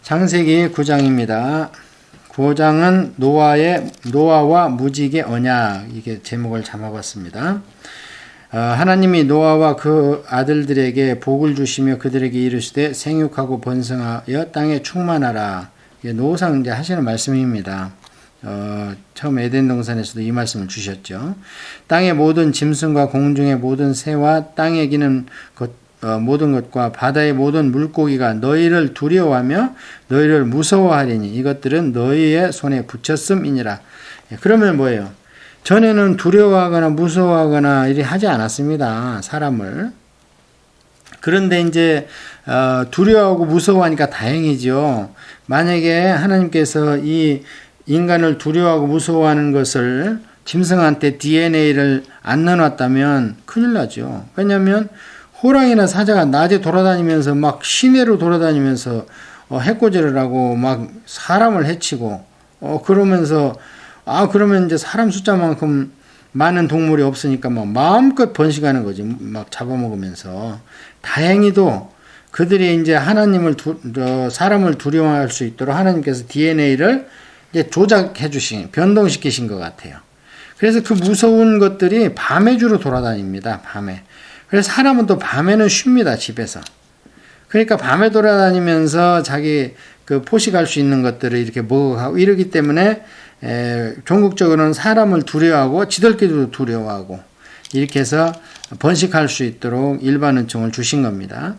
창세기 9장입니다. 9장은 노아와 무지개 언약, 이게 제목을 잡아봤습니다. 하나님이 노아와 그 아들들에게 복을 주시며 그들에게 이르시되 생육하고 번성하여 땅에 충만하라. 이게 노상 이제 하시는 말씀입니다. 처음 에덴 동산에서도 이 말씀을 주셨죠. 땅의 모든 짐승과 공중의 모든 새와 땅에 기는 모든 것과 바다의 모든 물고기가 너희를 두려워하며 너희를 무서워하리니 이것들은 너희의 손에 붙였음이니라. 그러면 뭐예요? 전에는 두려워하거나 무서워하거나 이리 하지 않았습니다. 사람을. 그런데 이제 두려워하고 무서워하니까 다행이죠. 만약에 하나님께서 이 인간을 두려워하고 무서워하는 것을 짐승한테 DNA를 안 넣어놨다면 큰일 나죠. 왜냐하면 호랑이나 사자가 낮에 돌아다니면서 막 시내로 돌아다니면서 해코지를 하고 막 사람을 해치고 그러면서 그러면 이제 사람 숫자만큼 많은 동물이 없으니까 막 마음껏 번식하는 거지. 막 잡아먹으면서. 다행히도 그들이 이제 사람을 두려워할 수 있도록 하나님께서 DNA를 이제 조작해 주신, 변동시키신 것 같아요. 그래서 그 무서운 것들이 밤에 주로 돌아다닙니다. 밤에. 그래서 사람은 또 밤에는 쉽니다. 집에서. 그러니까 밤에 돌아다니면서 자기 그 포식할 수 있는 것들을 이렇게 먹어가고 이러기 때문에 종국적으로는 사람을 두려워하고 지들끼리도 두려워하고 이렇게 해서 번식할 수 있도록 일반은총을 주신 겁니다.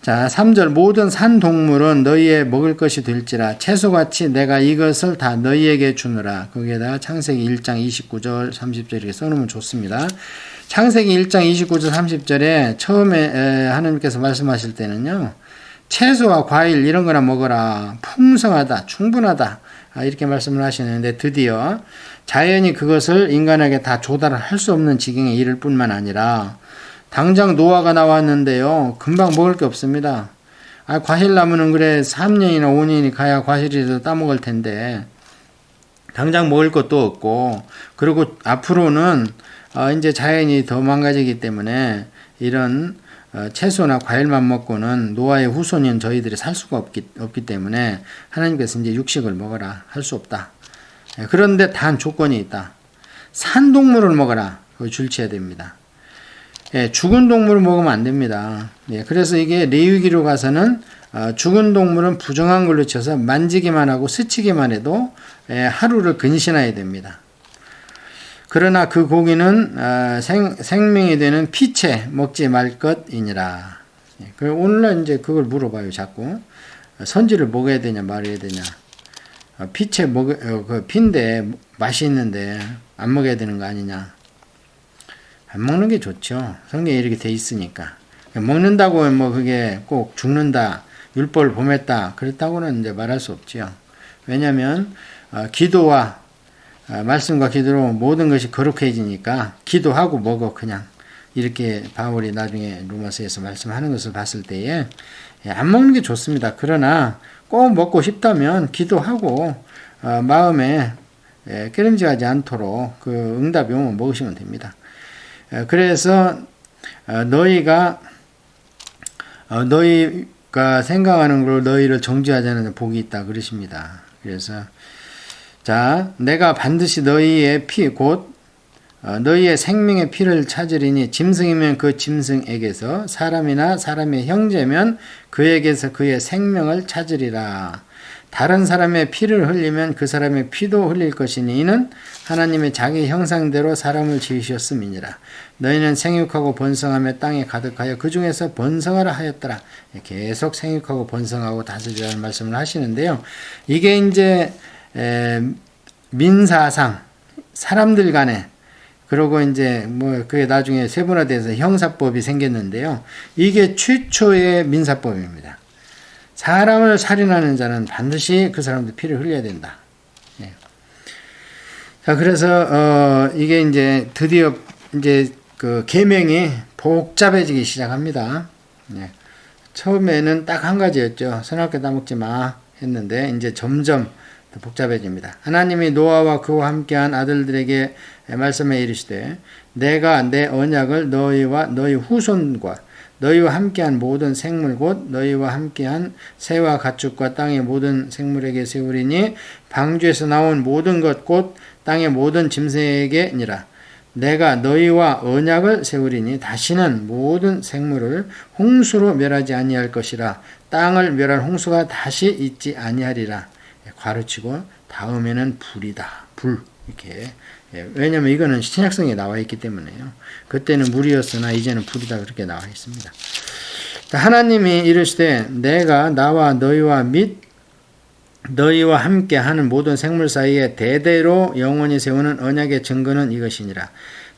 자, 3절 모든 산 동물은 너희의 먹을 것이 될지라 채소같이 내가 이것을 다 너희에게 주느라. 거기에다가 창세기 1장 29절 30절 이렇게 써놓으면 좋습니다. 창세기 1장 29절 30절에 처음에 하나님께서 말씀하실 때는요, 채소와 과일 이런 거나 먹어라. 풍성하다, 충분하다. 이렇게 말씀을 하시는데 드디어 자연이 그것을 인간에게 다 조달을 할 수 없는 지경에 이를 뿐만 아니라 당장 노아가 나왔는데요, 금방 먹을 게 없습니다. 과실 나무는 그래 3년이나 5년이 가야 과실이 따먹을 텐데 당장 먹을 것도 없고, 그리고 앞으로는 이제 자연이 더 망가지기 때문에 이런 채소나 과일만 먹고는 노아의 후손인 저희들이 살 수가 없기 때문에 하나님께서 이제 육식을 먹어라. 할 수 없다. 그런데 단 조건이 있다. 산동물을 먹어라. 그걸 줄치해야 됩니다. 죽은 동물을 먹으면 안 됩니다. 그래서 이게 레위기로 가서는 죽은 동물은 부정한 걸로 쳐서 만지기만 하고 스치기만 해도 하루를 근신해야 됩니다. 그러나 그 고기는 생명이 되는 피채 먹지 말 것이니라. 오늘날 이제 그걸 물어봐요. 자꾸 선지를 먹어야 되냐 말아야 되냐. 피채 그 피인데 맛이 있는데 안 먹어야 되는 거 아니냐. 안 먹는 게 좋죠. 성경에 이렇게 돼 있으니까. 먹는다고 뭐 그게 꼭 죽는다, 율법을 범했다, 그렇다고는 이제 말할 수 없지요. 왜냐하면 기도와 말씀과 기도로 모든 것이 거룩해지니까 기도하고 먹어 그냥. 이렇게 바울이 나중에 로마서에서 말씀하는 것을 봤을 때에 안 먹는 게 좋습니다. 그러나 꼭 먹고 싶다면 기도하고 마음에 깨름직하지 않도록 그 응답이 오면 먹으시면 됩니다. 그래서 너희가 생각하는 걸로 너희를 정죄하자는 복이 있다 그러십니다. 그래서 자, 내가 반드시 너희의 피 곧 너희의 생명의 피를 찾으리니 짐승이면 그 짐승에게서 사람이나 사람의 형제면 그에게서 그의 생명을 찾으리라. 다른 사람의 피를 흘리면 그 사람의 피도 흘릴 것이니 이는 하나님의 자기 형상대로 사람을 지으셨음이니라. 너희는 생육하고 번성하며 땅에 가득하여 그 중에서 번성하라 하였더라. 계속 생육하고 번성하고 다스리라는 말씀을 하시는데요. 이게 이제 민사상 사람들 간에, 그러고 이제 뭐 그게 나중에 세분화돼서 형사법이 생겼는데요. 이게 최초의 민사법입니다. 사람을 살인하는 자는 반드시 그 사람들 피를 흘려야 된다. 자, 그래서 이게 이제 드디어 이제 그 계명이 복잡해지기 시작합니다. 처음에는 딱 한 가지였죠. 선악과 따먹지 마 했는데 이제 점점 더 복잡해집니다. 하나님이 노아와 그와 함께한 아들들에게 말씀해 이르시되 내가 내 언약을 너희와 너희 후손과 너희와 함께한 모든 생물 곧 너희와 함께한 새와 가축과 땅의 모든 생물에게 세우리니 방주에서 나온 모든 것 곧 땅의 모든 짐승에게니라. 내가 너희와 언약을 세우리니 다시는 모든 생물을 홍수로 멸하지 아니할 것이라. 땅을 멸할 홍수가 다시 있지 아니하리라. 괄호치고 다음에는 불이다. 불 이렇게. 왜냐하면 이거는 신약성에 나와 있기 때문에요. 그때는 물이었으나 이제는 불이다 그렇게 나와 있습니다. 하나님이 이르시되 내가 나와 너희와 및 너희와 함께 하는 모든 생물 사이에 대대로 영원히 세우는 언약의 증거는 이것이니라.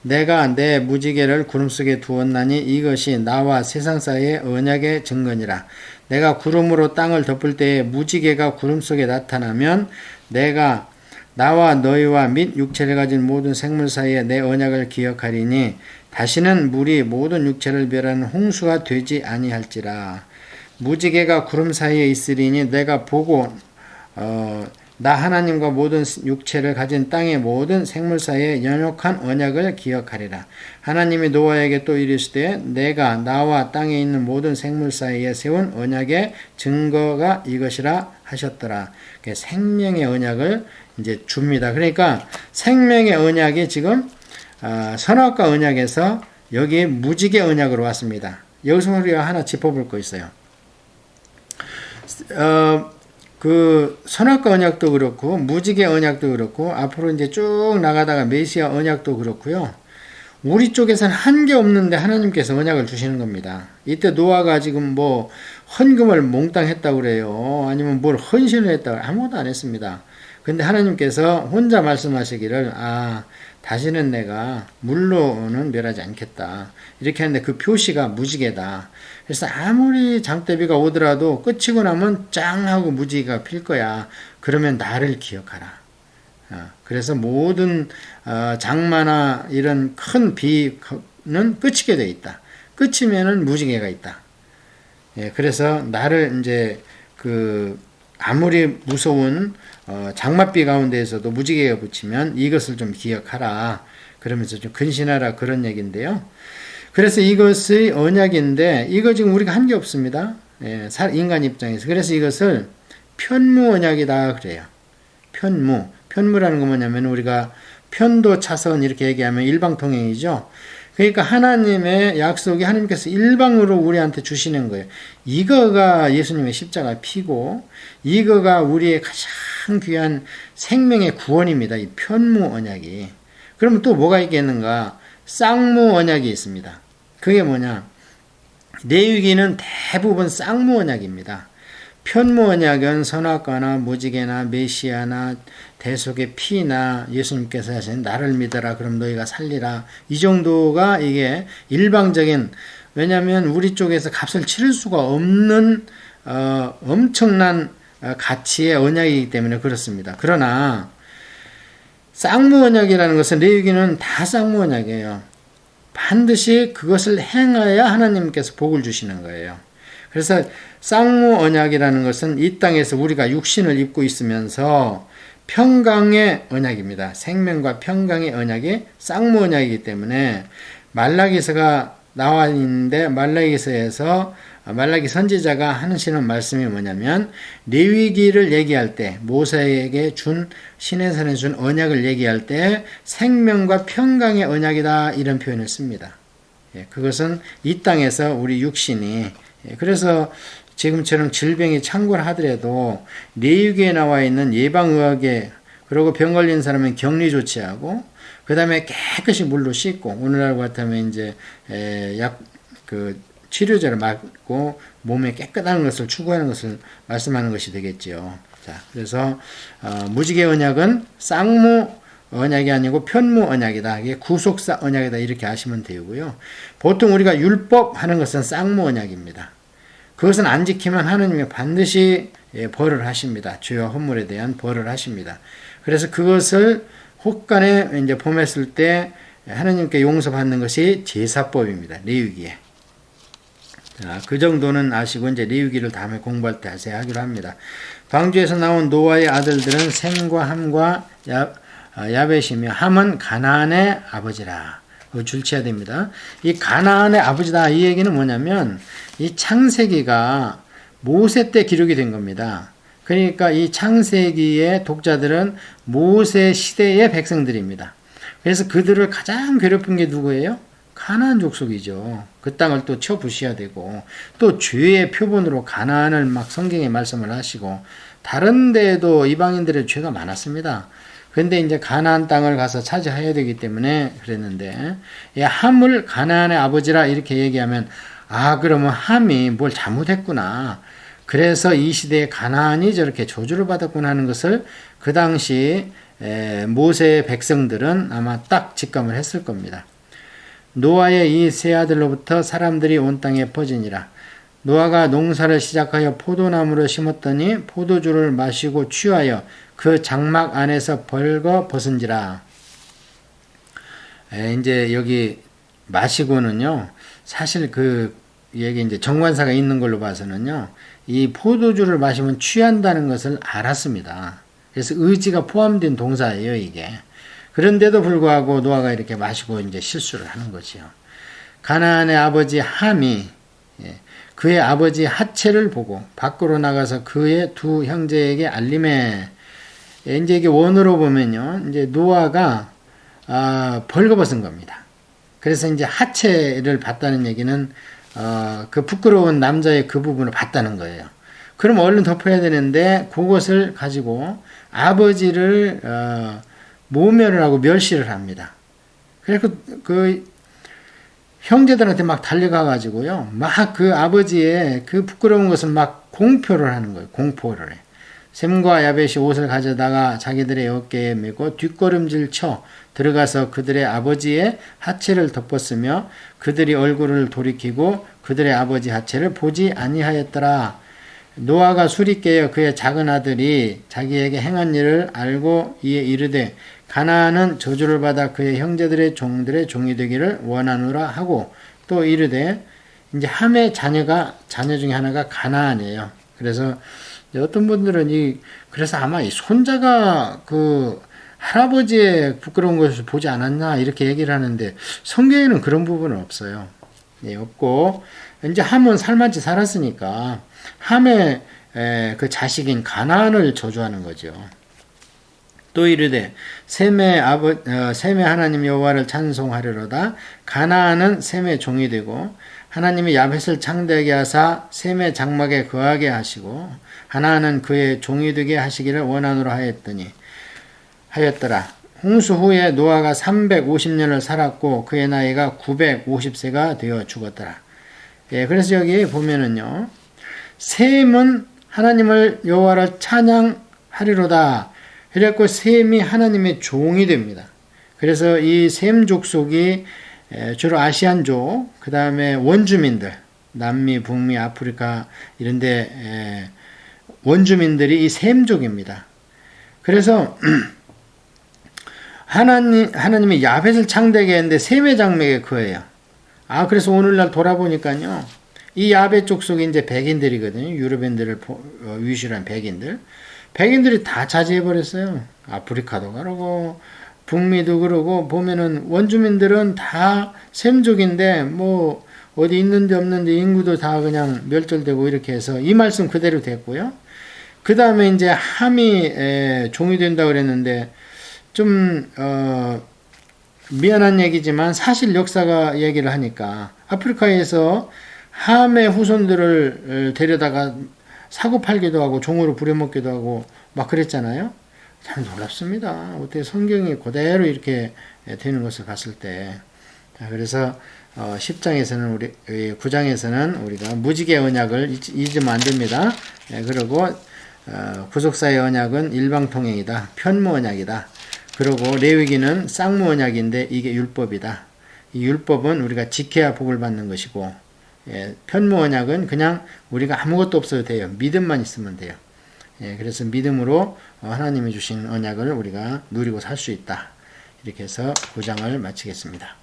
내가 내 무지개를 구름 속에 두었나니 이것이 나와 세상 사이의 언약의 증거니라. 내가 구름으로 땅을 덮을 때에 무지개가 구름 속에 나타나면 내가 나와 너희와 및 육체를 가진 모든 생물 사이에 내 언약을 기억하리니 다시는 물이 모든 육체를 멸하는 홍수가 되지 아니할지라. 무지개가 구름 사이에 있으리니 내가 보고 나 하나님과 모든 육체를 가진 땅의 모든 생물 사이에 연약한 언약을 기억하리라. 하나님이 노아에게 또 이르시되 내가 나와 땅에 있는 모든 생물 사이에 세운 언약의 증거가 이것이라 하셨더라. 생명의 언약을 이제 줍니다. 그러니까 생명의 언약이 지금 선악과 언약에서 여기 무지개 언약으로 왔습니다. 여기서 우리가 하나 짚어볼 거 있어요. 그 선악과 언약도 그렇고 무지개 언약도 그렇고 앞으로 이제 쭉 나가다가 메시아 언약도 그렇고요. 우리 쪽에서는 한 게 없는데 하나님께서 언약을 주시는 겁니다. 이때 노아가 지금 뭐 헌금을 몽땅 했다고 그래요. 아니면 뭘 헌신을 했다고 아무것도 안 했습니다. 근데 하나님께서 혼자 말씀하시기를 다시는 내가 물로는 멸하지 않겠다. 이렇게 하는데 그 표시가 무지개다. 그래서 아무리 장대비가 오더라도 끝이고 나면 짱 하고 무지개가 필 거야. 그러면 나를 기억하라. 그래서 모든 장마나 이런 큰 비는 끝이게 돼 있다. 끝이면은 무지개가 있다. 그래서 나를 이제 아무리 무서운 장맛비 가운데에서도 무지개가 붙이면 이것을 좀 기억하라. 그러면서 좀 근신하라 그런 얘기인데요. 그래서 이것의 언약인데 이거 지금 우리가 한 게 없습니다. 인간 입장에서. 그래서 이것을 편무 언약이다 그래요. 편무라는 건 뭐냐면 우리가 편도 차선 이렇게 얘기하면 일방통행이죠. 그러니까 하나님의 약속이 하나님께서 일방으로 우리한테 주시는 거예요. 이거가 예수님의 십자가 피고 이거가 우리의 가장 귀한 생명의 구원입니다. 이 편무 언약이. 그러면 또 뭐가 있겠는가? 쌍무 언약이 있습니다. 그게 뭐냐? 레위기는 대부분 쌍무 언약입니다. 편무 언약은 선악과나 무지개나 메시아나 대속의 피나 예수님께서 하신 나를 믿어라 그럼 너희가 살리라 이 정도가 이게 일방적인 왜냐하면 우리 쪽에서 값을 치를 수가 없는 엄청난 가치의 언약이기 때문에 그렇습니다. 그러나 쌍무 언약이라는 것은 레위기는 다 쌍무 언약이에요. 반드시 그것을 행해야 하나님께서 복을 주시는 거예요. 그래서 쌍무 언약이라는 것은 이 땅에서 우리가 육신을 입고 있으면서 평강의 언약입니다. 생명과 평강의 언약이 쌍무 언약이기 때문에 말라기서가 나와 있는데 말라기서에서 말라기 선지자가 하시는 말씀이 뭐냐면 레위기를 얘기할 때 모세에게 준 시내산에 준 언약을 얘기할 때 생명과 평강의 언약이다 이런 표현을 씁니다. 그것은 이 땅에서 우리 육신이 그래서 지금처럼 질병이 창궐하더라도 레위기에 나와 있는 예방의학에 그리고 병 걸린 사람은 격리 조치하고 그 다음에 깨끗이 물로 씻고 오늘날 같으면 이제 치료제를 맞고 몸에 깨끗한 것을 추구하는 것을 말씀하는 것이 되겠죠. 자, 그래서 무지개 언약은 쌍무 언약이 아니고 편무 언약이다. 이게 구속사 언약이다. 이렇게 아시면 되고요. 보통 우리가 율법 하는 것은 쌍무 언약입니다. 그것은 안 지키면 하느님이 반드시 벌을 하십니다. 죄와 허물에 대한 벌을 하십니다. 그래서 그것을 혹간에 이제 범했을 때 하나님께 용서받는 것이 제사법입니다. 레위기에. 자, 그 정도는 아시고 이제 레위기를 다음에 공부할 때 자세히 하기로 합니다. 방주에서 나온 노아의 아들들은 셈과 함과 야벳이며 함은 가나안의 아버지라. 줄쳐야 됩니다. 이 가나안의 아버지다 이 얘기는 뭐냐면 이 창세기가 모세 때 기록이 된 겁니다. 그러니까 이 창세기의 독자들은 모세 시대의 백성들입니다. 그래서 그들을 가장 괴롭힌 게 누구예요? 가나안 족속이죠. 그 땅을 또 쳐부셔야 되고 또 죄의 표본으로 가나안을 막 성경에 말씀을 하시고 다른 데에도 이방인들의 죄가 많았습니다. 그런데 이제 가나안 땅을 가서 차지해야 되기 때문에 그랬는데 함을 가나안의 아버지라 이렇게 얘기하면 그러면 함이 뭘 잘못했구나. 그래서 이 시대에 가나안이 저렇게 저주를 받았구나 하는 것을 그 당시 모세의 백성들은 아마 딱 직감을 했을 겁니다. 노아의 이 세 아들로부터 사람들이 온 땅에 퍼지니라. 노아가 농사를 시작하여 포도나무를 심었더니 포도주를 마시고 취하여 그 장막 안에서 벌거 벗은지라. 이제 여기 마시고는요, 사실 그 얘기 이제 정관사가 있는 걸로 봐서는요, 이 포도주를 마시면 취한다는 것을 알았습니다. 그래서 의지가 포함된 동사예요, 이게. 그런데도 불구하고 노아가 이렇게 마시고 이제 실수를 하는 거지요. 가나안의 아버지 함이 그의 아버지 핫체를 보고 밖으로 나가서 그의 두 형제에게 알림해. 이제 이게 원어로 보면요, 이제 노아가 벌거벗은 겁니다. 그래서 이제 핫체를 봤다는 얘기는 그 부끄러운 남자의 그 부분을 봤다는 거예요. 그럼 얼른 덮어야 되는데 그것을 가지고 아버지를 모멸을 하고 멸시를 합니다. 그래서 그 형제들한테 막 달려가 가지고요, 막 그 아버지의 그 부끄러운 것을 막 공표를 하는 거예요. 공포를 해. 셈과 야벳이 옷을 가져다가 자기들의 어깨에 메고 뒷걸음질 쳐 들어가서 그들의 아버지의 하체를 덮었으며 그들이 얼굴을 돌이키고 그들의 아버지 하체를 보지 아니하였더라. 노아가 술이 깨어 그의 작은 아들이 자기에게 행한 일을 알고 이에 이르되 가나안은 저주를 받아 그의 형제들의 종들의 종이 되기를 원하노라 하고 또 이르되 이제 함의 자녀 중에 하나가 가나안이에요. 그래서 어떤 분들은 그래서 아마 이 손자가 그 할아버지의 부끄러운 것을 보지 않았나 이렇게 얘기를 하는데 성경에는 그런 부분은 없어요. 없고 이제 함은 살만치 살았으니까 함의 그 자식인 가나안을 저주하는 거죠. 또 이르되 셈의 하나님 여호와를 찬송하려로다. 가나안은 셈의 종이 되고 하나님이 야벳을 창대하게 하사 셈의 장막에 거하게 하시고 하나는 그의 종이 되게 하시기를 원하노라 하였더라. 홍수 후에 노아가 350년을 살았고 그의 나이가 950세가 되어 죽었더라. 그래서 여기 보면은요, 셈은 하나님을 여호와를 찬양하리로다. 그래갖고 셈이 하나님의 종이 됩니다. 그래서 이 셈 족속이 주로 아시안족, 그 다음에 원주민들, 남미, 북미, 아프리카 이런데 원주민들이 이 셈족입니다. 그래서 하나님이 야벳을 창대하게 했는데 셈의 장막에 거해요. 그래서 오늘날 돌아보니까요, 이 야벳 족속이 이제 백인들이거든요. 유럽인들을 위시한 백인들이 다 차지해버렸어요. 아프리카도 그러고 북미도 그러고 보면은 원주민들은 다 셈족인데 뭐 어디 있는데 없는데 인구도 다 그냥 멸절되고 이렇게 해서 이 말씀 그대로 됐고요. 그 다음에 이제 함이 종이 된다고 그랬는데 좀 미안한 얘기지만 사실 역사가 얘기를 하니까 아프리카에서 함의 후손들을 데려다가 사고 팔기도 하고 종으로 부려먹기도 하고 막 그랬잖아요. 참 놀랍습니다. 어떻게 성경이 그대로 이렇게 되는 것을 봤을 때. 그래서 10장에서는 9장에서는 우리가 무지개 언약을 잊으면 안 됩니다. 그리고 구속사의 언약은 일방통행이다. 편무 언약이다. 그리고 레위기는 쌍무 언약인데 이게 율법이다. 이 율법은 우리가 지켜야 복을 받는 것이고, 편무 언약은 그냥 우리가 아무것도 없어도 돼요. 믿음만 있으면 돼요. 그래서 믿음으로 하나님이 주신 언약을 우리가 누리고 살 수 있다. 이렇게 해서 9장을 마치겠습니다.